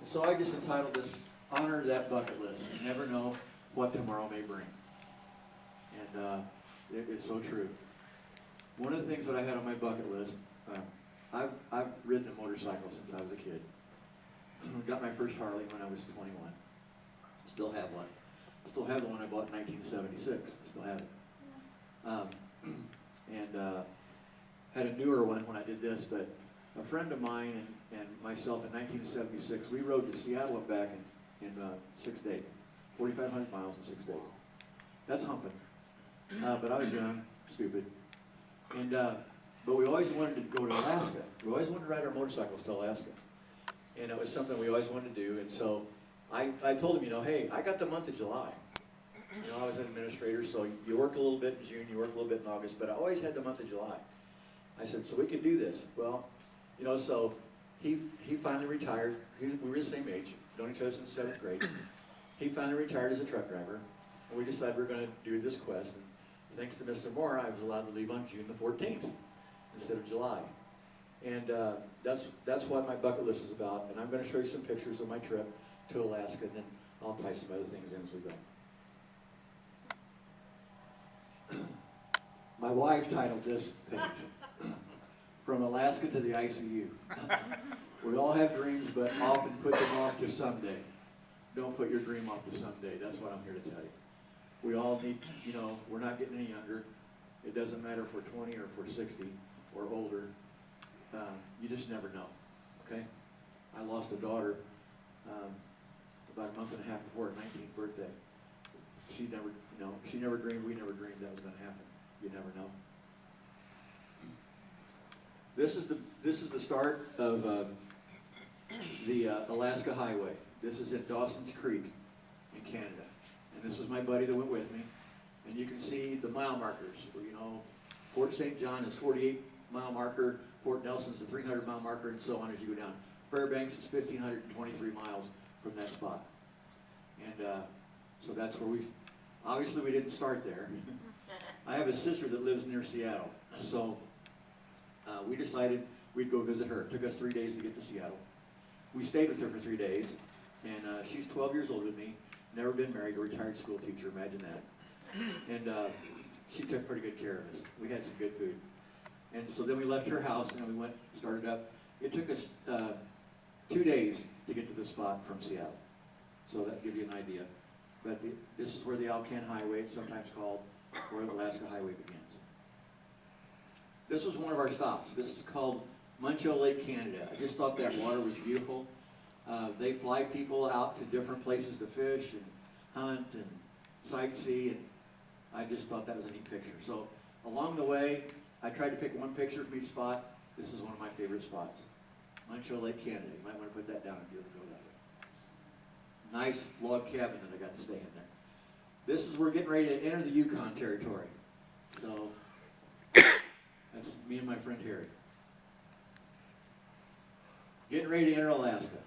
So I just entitled this, Honor That Bucket List. You never know what tomorrow may bring. And it's so true. One of the things that I had on my bucket list, I've ridden a motorcycle since I was a kid. Got my first Harley when I was 21. Still have one. Still have the one I bought in 1976. Still have it. Had a newer one when I did this, but a friend of mine and myself in 1976, we rode to Seattle and back in 6 days. 4,500 miles in 6 days. That's humping. But I was young, stupid. And but we always wanted to go to Alaska. We always wanted to ride our motorcycles to Alaska. And it was something we always wanted to do. And so I told him, you know, hey, I got the month of July. You know, I was an administrator, so you work a little bit in June, you work a little bit in August, but I always had the month of July. I said, so we could do this. Well, you know, so he finally retired. We were the same age, known each other since 7th grade. He finally retired as a truck driver, and we decided we were going to do this quest. And thanks to Mr. Moore, I was allowed to leave on June the 14th instead of July. And that's what my bucket list is about. And I'm going to show you some pictures of my trip to Alaska, and then I'll tie some other things in as we go. My wife titled this page, From Alaska to the ICU. We all have dreams, but often put them off to someday. Don't put your dream off to someday. That's what I'm here to tell you. We all need, you know, we're not getting any younger. It doesn't matter if we're 20 or if we're 60 or older. You just never know, okay? I lost a daughter about a month and a half before her 19th birthday. She never, you know, she never dreamed, we never dreamed that was going to happen. You never know. This is the start of the Alaska Highway. This is at Dawson's Creek in Canada. And this is my buddy that went with me. And you can see the mile markers. You know, Fort St. John is 48-mile marker. Fort Nelson's a 300-mile marker, and so on as you go down. Fairbanks is 1,523 miles from that spot. And so that's where obviously we didn't start there. I have a sister that lives near Seattle. So we decided we'd go visit her. It took us 3 days to get to Seattle. We stayed with her for 3 days, and she's 12 years older than me, never been married, a retired school teacher, imagine that. And she took pretty good care of us. We had some good food. And so then we left her house and we started up. It took us 2 days to get to the spot from Seattle. So that gives you an idea. But this is where the Alcan Highway, it's sometimes called, where the Alaska Highway begins. This was one of our stops. This is called Muncho Lake, Canada. I just thought that water was beautiful. They fly people out to different places to fish and hunt and sightsee, and I just thought that was a neat picture. So along the way, I tried to pick one picture from each spot. This is one of my favorite spots. Muncho Lake, Canada. You might want to put that down if you ever go that way. Nice log cabin that I got to stay in there. This is we're getting ready to enter the Yukon Territory. So that's me and my friend Harry. Getting ready to enter Alaska.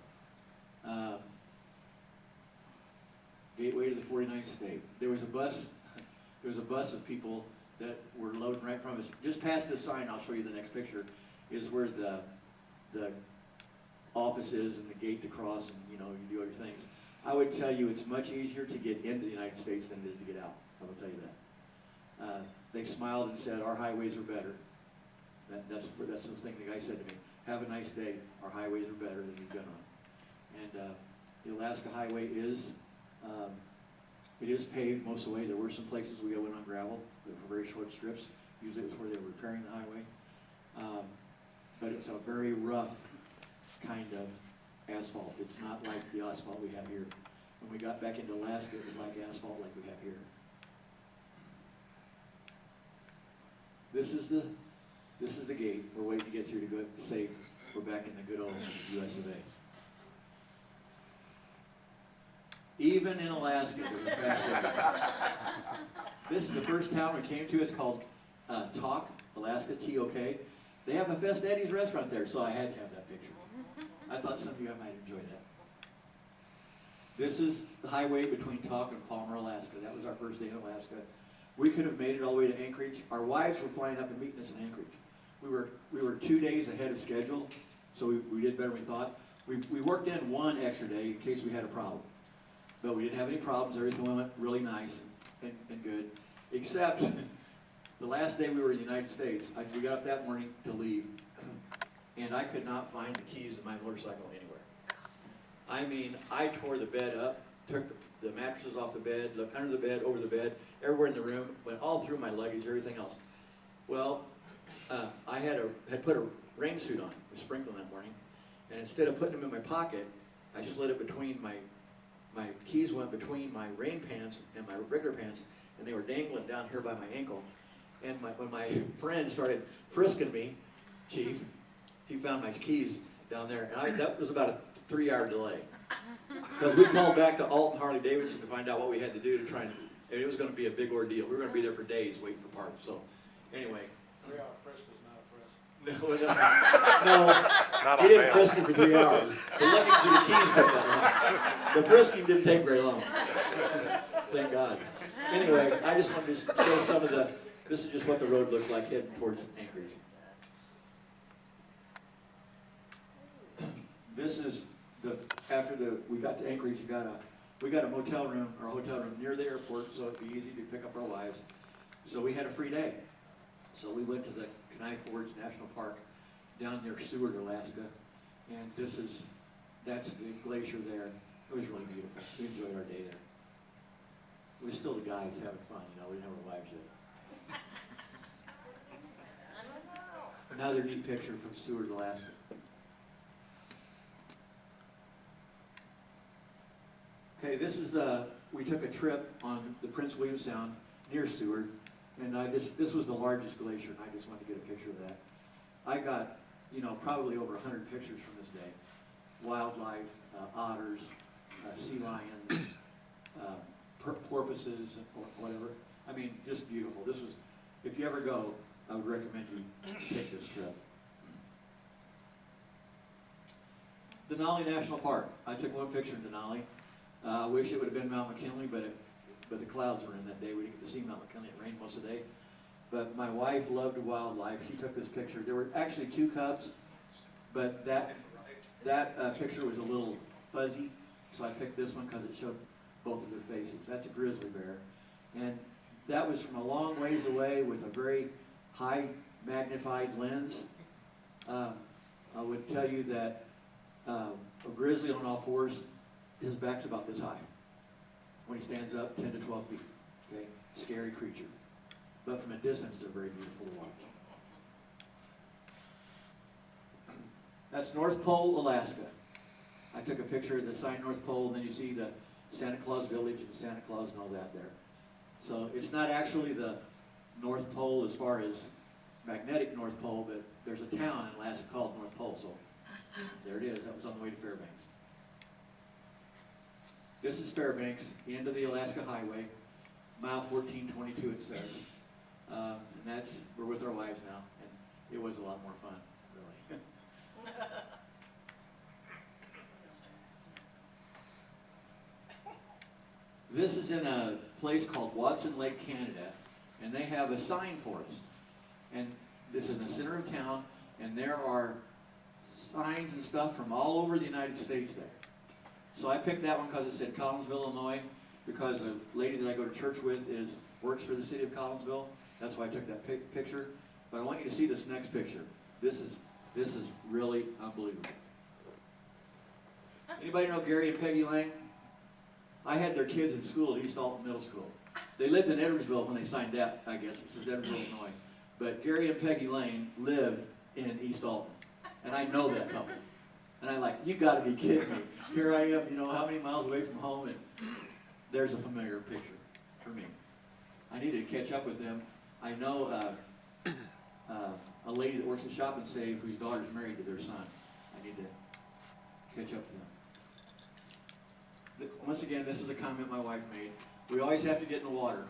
Gateway to the 49th state. There was a bus of people that were loading right from us. Just past this sign, I'll show you the next picture, is where the office is and the gate to cross, and you know, you do all your things. I would tell you it's much easier to get into the United States than it is to get out. I will tell you that. They smiled and said, our highways are better. That's the thing the guy said to me. Have a nice day. Our highways are better than you've been on. And the Alaska Highway is paved most of the way. There were some places we went on gravel for very short strips. Usually it was where they were repairing the highway. But it's a very rough kind of asphalt. It's not like the asphalt we have here. When we got back into Alaska, it was like asphalt like we have here. This is the gate we're waiting to get through to go say we're back in the good old US of A. Even in Alaska, there's a fast lane. This is the first town we came to. It's called Tok, Alaska, T-O-K. They have a Fest Eddie's restaurant there, so I had to have that picture. I thought some of you might enjoy that. This is the highway between Tok and Palmer, Alaska. That was our first day in Alaska. We could have made it all the way to Anchorage. Our wives were flying up and meeting us in Anchorage. We were 2 days ahead of schedule, so we did better than we thought. We worked in one extra day in case we had a problem. But we didn't have any problems. Everything went really nice and good. Except the last day we were in the United States, we got up that morning to leave, and I could not find the keys of my motorcycle anywhere. I mean, I tore the bed up, took the mattresses off the bed, looked under the bed, over the bed, everywhere in the room, went all through my luggage, everything else. Well, I had put a rain suit on, it was sprinkling that morning, and instead of putting them in my pocket, I slid it between my keys went between my rain pants and my regular pants, and they were dangling down here by my ankle. And when my friend started frisking me, Chief, he found my keys down there, and that was about a 3-hour delay. Because we called back to Alton Harley-Davidson to find out what we had to do to try and it was going to be a big ordeal. We were going to be there for days waiting for parts. So, anyway. 3-hour frisk was not a frisk. No, he didn't frisk him for 3 hours. The looking for the keys took that long. The frisking didn't take very long. Thank God. Anyway, I just wanted to show some of the, this is just what the road looks like heading towards Anchorage. This is after we got to Anchorage, we got a motel room or a hotel room near the airport, so it'd be easy to pick up our wives. So we had a free day. So we went to the Kenai Fords National Park down near Seward, Alaska, and that's the glacier there. It was really beautiful. We enjoyed our day there. We were still the guys having fun, we didn't have our wives yet. Another neat picture from Seward, Alaska. Okay, we took a trip on the Prince William Sound near Seward, and this was the largest glacier, and I just wanted to get a picture of that. I got, probably over 100 pictures from this day. Wildlife, otters, sea lions, porpoises, or whatever. I mean, just beautiful. If you ever go, I would recommend you take this trip. Denali National Park. I took one picture in Denali. I wish it would have been Mount McKinley, but the clouds were in that day. We didn't get to see Mount McKinley. It rained most of the day. But my wife loved wildlife. She took this picture. There were actually 2 cubs, but that picture was a little fuzzy, so I picked this one because it showed both of their faces. That's a grizzly bear. And that was from a long ways away with a very high magnified lens. I would tell you that a grizzly on all fours, his back's about this high. When he stands up, 10 to 12 feet. Okay, scary creature. But from a distance, they're very beautiful to watch. That's North Pole, Alaska. I took a picture of the sign North Pole, and then you see the Santa Claus Village and Santa Claus and all that there. So it's not actually the North Pole as far as magnetic North Pole, but there's a town in Alaska called North Pole, so there it is. That was on the way to Fairbanks. This is Fairbanks, the end of the Alaska Highway, mile 1422 it says. And we're with our wives now, and it was a lot more fun, really. This is in a place called Watson Lake, Canada, and they have a sign forest. And this is in the center of town, and there are signs and stuff from all over the United States there. So I picked that one because it said Collinsville, Illinois, because a lady that I go to church with works for the city of Collinsville. That's why I took that picture. But I want you to see this next picture. This is really unbelievable. Anybody know Gary and Peggy Lang? I had their kids in school at East Alton Middle School. They lived in Edwardsville when they signed that, I guess. It says Edwardsville, Illinois. But Gary and Peggy Lane lived in East Alton. And I know that couple. And I'm like, you got to be kidding me. Here I am, how many miles away from home, and there's a familiar picture for me. I need to catch up with them. I know a lady that works at Shop and Save whose daughter's married to their son. I need to catch up to them. Once again, this is a comment my wife made. We always have to get in the water.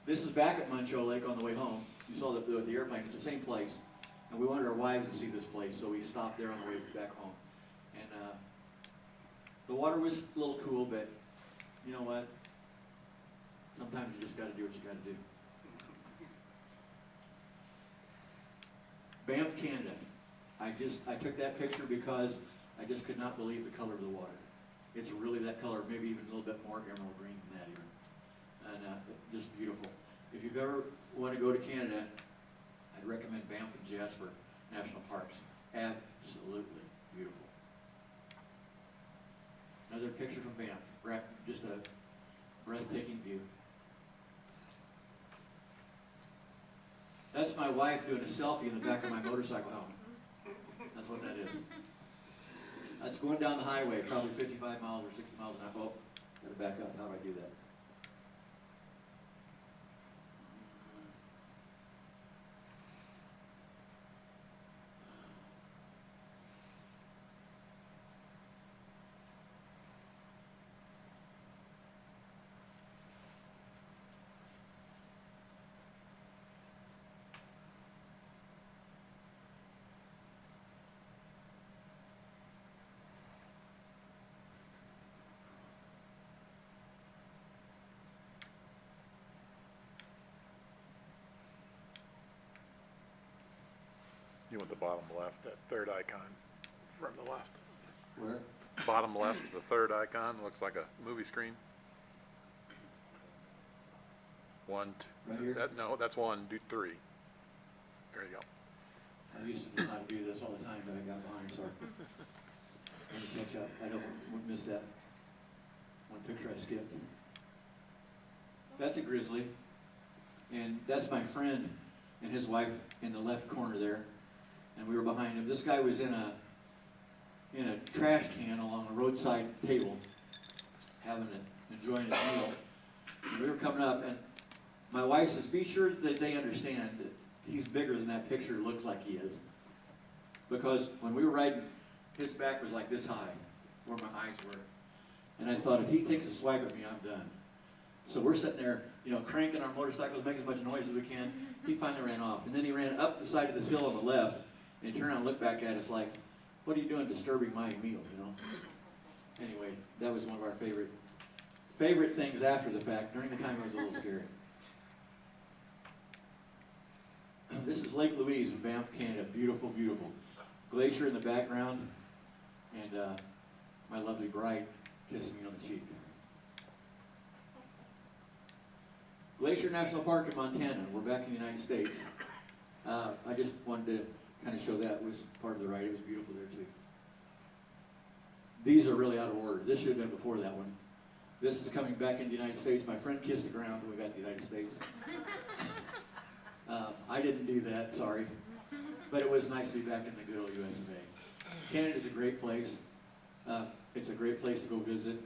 This is back at Muncho Lake on the way home. You saw the airplane. It's the same place. And we wanted our wives to see this place, so we stopped there on the way back home. And the water was a little cool, but you know what? Sometimes you just got to do what you got to do. Banff, Canada. I took that picture because I just could not believe the color of the water. It's really that color, maybe even a little bit more emerald green than that even. And just beautiful. If you've ever want to go to Canada, I'd recommend Banff and Jasper National Parks. Absolutely beautiful. Another picture from Banff. Just a breathtaking view. That's my wife doing a selfie in the back of my motorcycle helmet. That's what that is. That's going down the highway, probably 55 miles or 60 miles an hour. Oh, gotta back up. How do I do that? You want the bottom left, that third icon from the left. Where? Bottom left, the third icon, looks like a movie screen. One, Right here? no, that's one, do three. There you go. I used to know how to do this all the time, but I got behind, sorry. Let me catch up. I don't want to miss that one picture I skipped. That's a grizzly, and that's my friend and his wife in the left corner there, and we were behind him. This guy was in a trash can along a roadside table, enjoying his meal. And we were coming up, and my wife says, "Be sure that they understand that he's bigger than that picture looks like he is." Because when we were riding, his back was like this high, where my eyes were. And I thought, if he takes a swipe at me, I'm done. So we're sitting there, cranking our motorcycles, making as much noise as we can. He finally ran off. And then he ran up the side of this hill on the left, and he turned around and looked back at us like, "What are you doing disturbing my meal?" Anyway, that was one of our favorite things after the fact. During the time, it was a little scary. This is Lake Louise in Banff, Canada. Beautiful, beautiful. Glacier in the background, and my lovely bride kissing me on the cheek. Glacier National Park in Montana. We're back in the United States. I just wanted to kind of show that was part of the ride. It was beautiful there too. These are really out of order. This should have been before that one. This is coming back into the United States. My friend kissed the ground when we got to the United States. I didn't do that, sorry. But it was nice to be back in the good old US of A. Canada's a great place. It's a great place to go visit.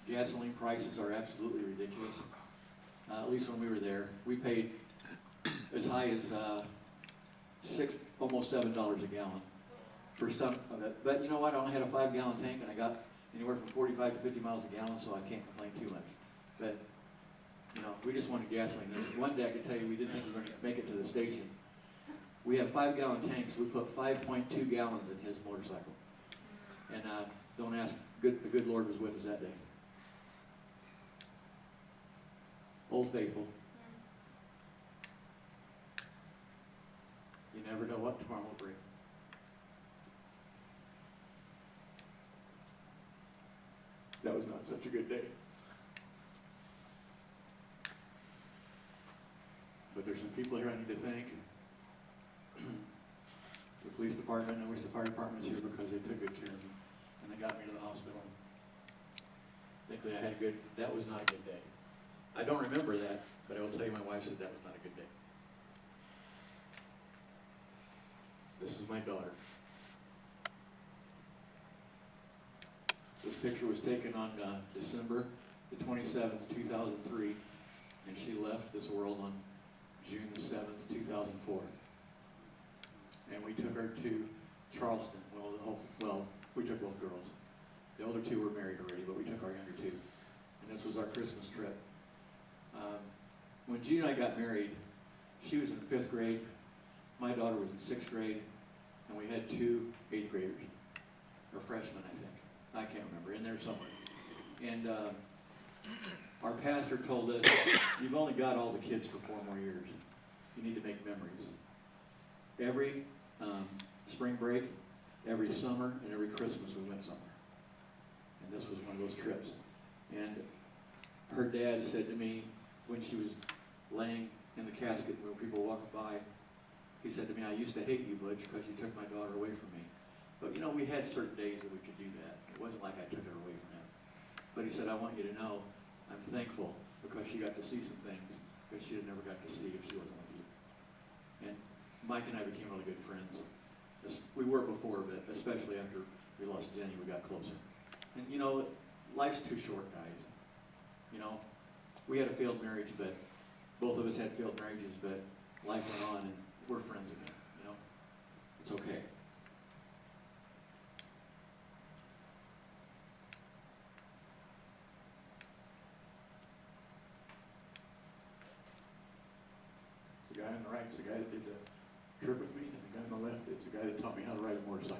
Gasoline prices are absolutely ridiculous. At least when we were there. We paid as high as almost $7 a gallon for some of it. But you know what? I only had a 5-gallon tank, and I got anywhere from 45 to 50 miles a gallon, so I can't complain too much. But we just wanted gasoline. And one day I could tell you we didn't think we were going to make it to the station. We have 5-gallon tanks. We put 5.2 gallons in his motorcycle. And don't ask, the good Lord was with us that day. Old Faithful. You never know what tomorrow will bring. That was not such a good day. But there's some people here I need to thank. The police department, I wish the fire department was here because they took good care of me. And they got me to the hospital. Thankfully that was not a good day. I don't remember that, but I will tell you my wife said that was not a good day. This is my daughter. This picture was taken on December the 27th, 2003, and she left this world on June the 7th, 2004. And we took her to Charleston. Well, we took both girls. The older two were married already, but we took our younger two. And this was our Christmas trip. When Jean and I got married, she was in 5th grade, my daughter was in 6th grade, and we had 2 8th graders, or freshmen, I think. I can't remember, in there somewhere. And our pastor told us, "You've only got all the kids for 4 more years. You need to make memories." Every spring break, every summer and every Christmas we went somewhere. And this was one of those trips. And her dad said to me when she was laying in the casket when people were walking by, he said to me, I used to hate you, Butch, because you took my daughter away from me. But you know, we had certain days that we could do that. It wasn't like I took her away from him. But he said, I want you to know I'm thankful because she got to see some things that she had never got to see if she wasn't with you. And Mike and I became really good friends. We were before, but especially after we lost Jenny, we got closer. And you know, life's too short, guys. You know, we had a failed marriage, but both of us had failed marriages, but life went on and we're friends again, you know? It's okay. The guy on the right's the guy that did the trip with me, and the guy on the left is the guy that taught me how to ride a motorcycle.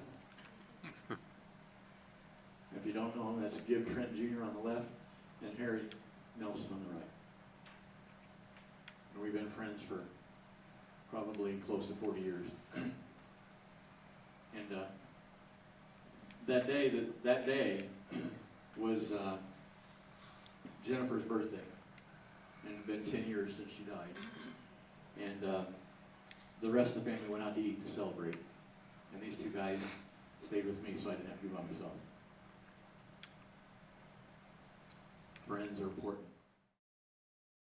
If you don't know him, that's Gibb Trent Jr. on the left, and Harry Nelson on the right. And we've been friends for probably close to 40 years. And that day was Jennifer's birthday, and it had been 10 years since she died. And the rest of the family went out to eat to celebrate. And these two guys stayed with me so I didn't have to be by myself. Friends are important.